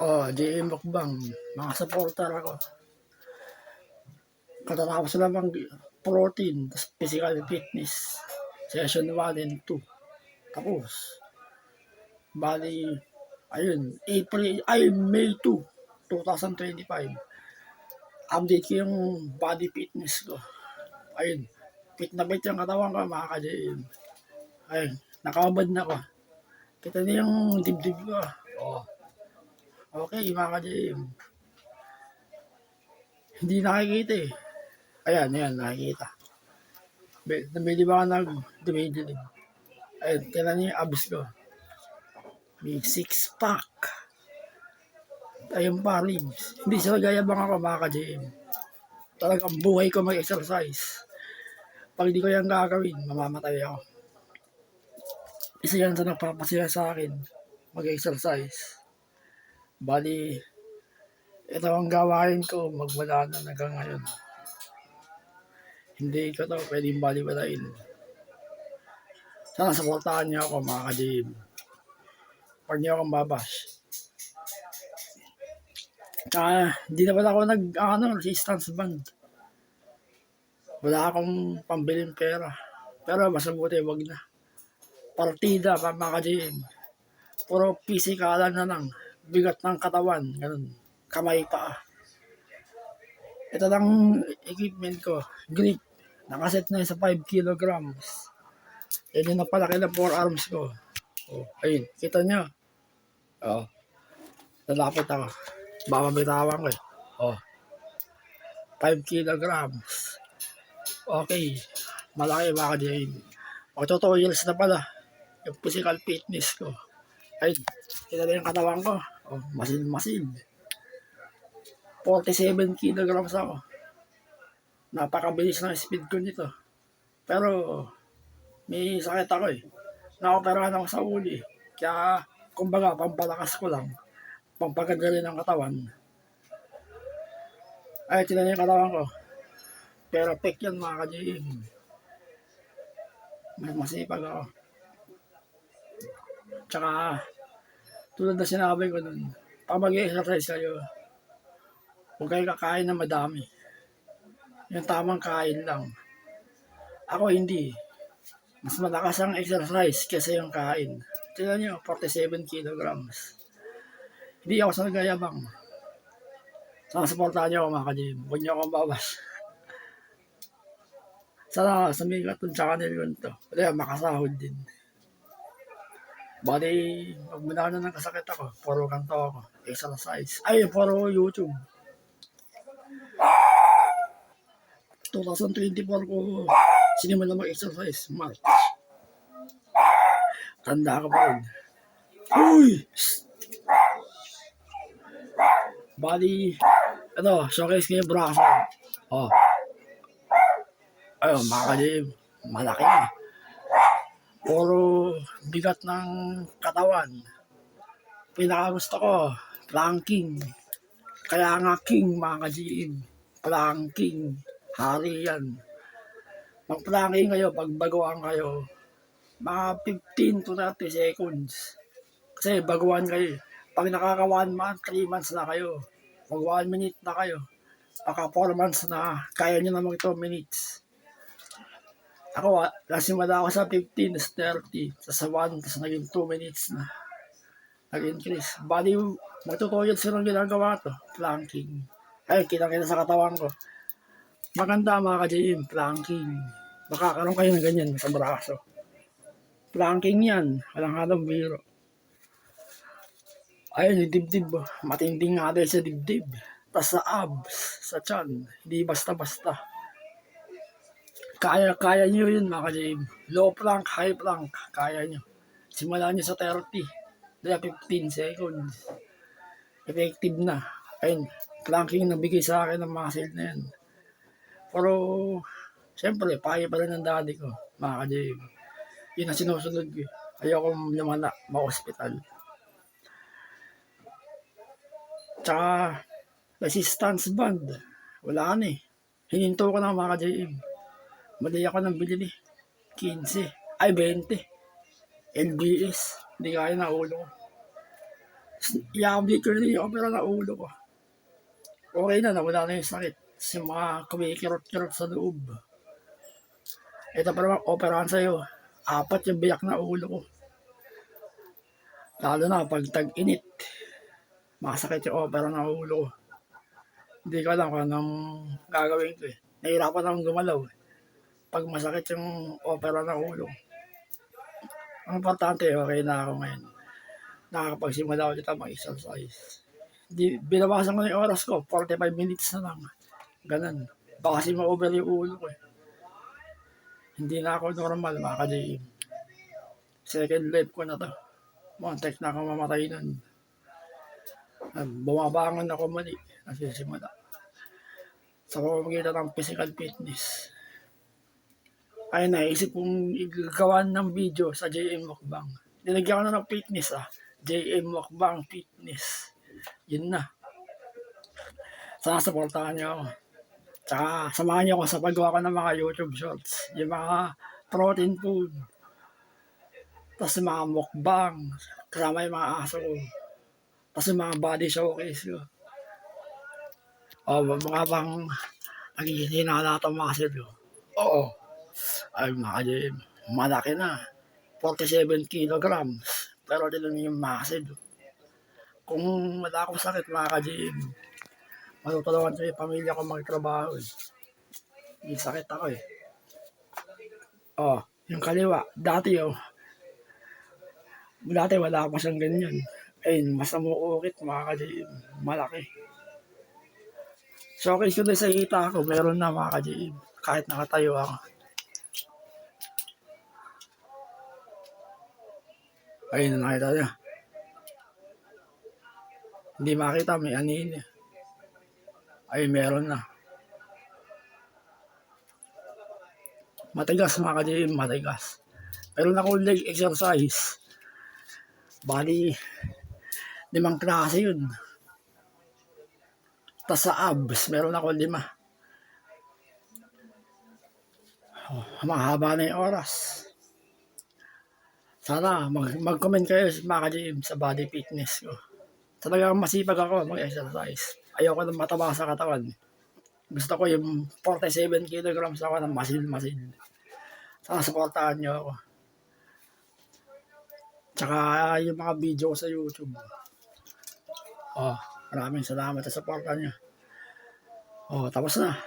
JM Mukbang, mga supporter ako. Katatapos lamang protein, physical fitness, session 1 and 2. Tapos, bali, ayun, May 2, 2025. Update ko yung body fitness ko. Ayun, fit na fit yung katawan ko, mga ka-JM. Ayun, nakabad na ko. Kita niyo yung dibdib ko. Okay, mga ka-JM. Hindi nakikita eh. Ayan, nakikita. Namili ba ka nag-dumidilig? Ayun, tinan niyo yung abs ko. May 6-pack. Ayun pa, ribs. Hindi sila gayabang ako, mga ka-JM. Talagang buhay ko mag-exercise. Pag hindi ko yan gagawin, mamamatay ako. Isa yan sa nagpapasaya sa akin, mag-exercise. Bali, ito ang gawain ko, magmula na hanggang ngayon. Hindi ko to pwedeng bali-balain. Sana supportahan niyo ako, mga ka-JM. Huwag niyo akong babash. Tsaka, hindi na pala ako resistance band. Wala akong pambiling pera. Pero mas mabuti, wag na. Partida, mga ka-JM. Puro pisikalan na lang. Bigat ng katawan, ganun. Kamay pa. Ito lang equipment ko. Grip. Nakaset na yun sa 5 kilograms. Yan yung napalaki na forearms ko. Ayun, kita nyo. Lalapit ako. Baka bitawan ko eh. 5 kilograms. Okay. Malaki, mga ka-JM. Magto 2 years na pala. Yung physical fitness ko. Ayun, kita na yung katawan ko. Masil. 47 kilograms ako. Napakabilis ng speed ko nito. Pero, may sakit ako eh. Nakoperahan ako sa uli. Kaya, kumbaga, pampalakas ko lang. Pampaganda rin ng katawan. Ay, tinan yung katawan ko. Perfect yan, mga ka-JM. Masipag ako. Tsaka, tulad na sinabi ko nun, pag mag-exercise kayo, huwag kayo kakain na madami. Yung tamang kain lang. Ako hindi. Mas malakas ang exercise kaysa yung kain. Tignan nyo, 47 kilograms. Hindi ako sa nagayabang. Sana supportahan nyo ako, mga ka-JM. Huwag nyo akong babas. Sana sumigat yung channel ko nito. Kaya makasahod din. Bali, magmula na ng kasakit ako. Puro kanto ako. Exercise. Ay, puro YouTube. 2024 ko sinimula mag-exercise. March. Tanda ka pa rin. Uy! Bali, ito, showcase ko yung braso. Ayun, mga ka-JM, malaki na. Puro bigat ng katawan. Pinakagusto ko, planking. Kaya nga king, mga ka-JM. Planking. Hari yan. Mag-planking kayo, pagbaguan kayo, mga 15 to 30 seconds. Kasi baguan kayo. Pag nakaka 1 month, 3 months na kayo. Mag 1 minute na kayo. Paka 4 months na, kaya nyo naman 2 minutes. Ako, nasimula ako sa 15, sa 30, sa 1, tapos naging 2 minutes na. Nag-increase. Bali, magtutoyod silang ginagawa to. Planking. Ay, kita-kita sa katawan ko. Maganda, mga ka-JM, planking. Makakaroon kayo ng ganyan sa braso. Planking yan. Walang halong biro. Ayun, yung dibdib. Matinding nga dahil sa dibdib. Tapos sa abs, sa tiyan. Hindi basta-basta. Kaya nyo yun, mga ka-JM. Low plank, high plank. Kaya nyo. Simulan nyo sa 30. Daya 15 seconds. Effective na. Ayun, planking nabigay sa akin ng muscle na yan. Pero, siyempre, payo pa rin ng daddy ko, mga ka-JM. Yun ang sinusunod ko. Ayoko lumana, ma-hospital. Tsaka, resistance band. Wala na eh. Hininto ko na, mga ka-JM. Mali ako nang bilili. 15. Ay, 20. LBS. Hindi kaya na ulo ko. I-update ko rin yung opera na ulo ko. Okay na, nawala na yung sakit. Yung mga kumikirot-kirot sa loob. Ito pa naman, operahan sa'yo. 4 yung biyak na ulo ko. Lalo na pag tag-init. Masakit yung opera na ulo ko. Hindi ko alam kung anong gagawin ko eh. Nahirapan akong gumalaw eh. Pag masakit yung opera na ulo. Ang importante, okay na ako ngayon. Nakakapagsimula ulit ako mag-exercise. Binawasan ko na yung oras ko, 45 minutes na lang. Ganun. Baka kasi ma-over yung ulo ko eh. Hindi na ako normal, mga ka-JM. Second life ko na to. Montek na ako mamatay nun. Bumabangon ako mali. Nasisimula. Sa pamamagitan ng physical fitness. Ay naisip kong igawa ng video sa JM Mukbang. Nilagyan ko na ng fitness JM Mukbang Fitness. Yun na. Sana supportahan niyo ako. Tsaka samahan niyo ako sa paggawa ko ng mga YouTube shorts. Yung mga protein food. Tapos yung mga mukbang. Kasama yung mga aso ko. Tapos yung mga body showcase ko. Mga bang nagiging halata muscle ko. Oo. Ay mga JM, malaki na. 47 kilograms. Pero din lang yung muscle. Kung wala akong sakit mga ka-JM, matutulungan ko yung pamilya ko magtrabaho eh. May sakit ako eh. Yung kaliwa. Dati wala pa siyang ganyan. Ayun, mas namuukit mga ka-JM. Malaki. Showcase ko din sa hita ko, meron na mga ka-JM. Kahit nakatayo ako. Ayun na nakita niya. Hindi makita, may anin eh. Ay, meron na. Matigas mga ka-JM, matigas. Meron akong leg exercise. Bali, 5 klase yun. Tapos sa abs, meron ako 5. Mahaba na yung oras. Sana mag-comment kayo mga ka-JM sa body fitness ko. Talagang masipag ako mag-exercise. Ayoko nang mataba sa katawan. Gusto ko yung 47 kilograms ako ng masin. Sana supportahan nyo ako. Tsaka yung mga video ko sa YouTube. Maraming salamat sa supportan nyo. Tapos na.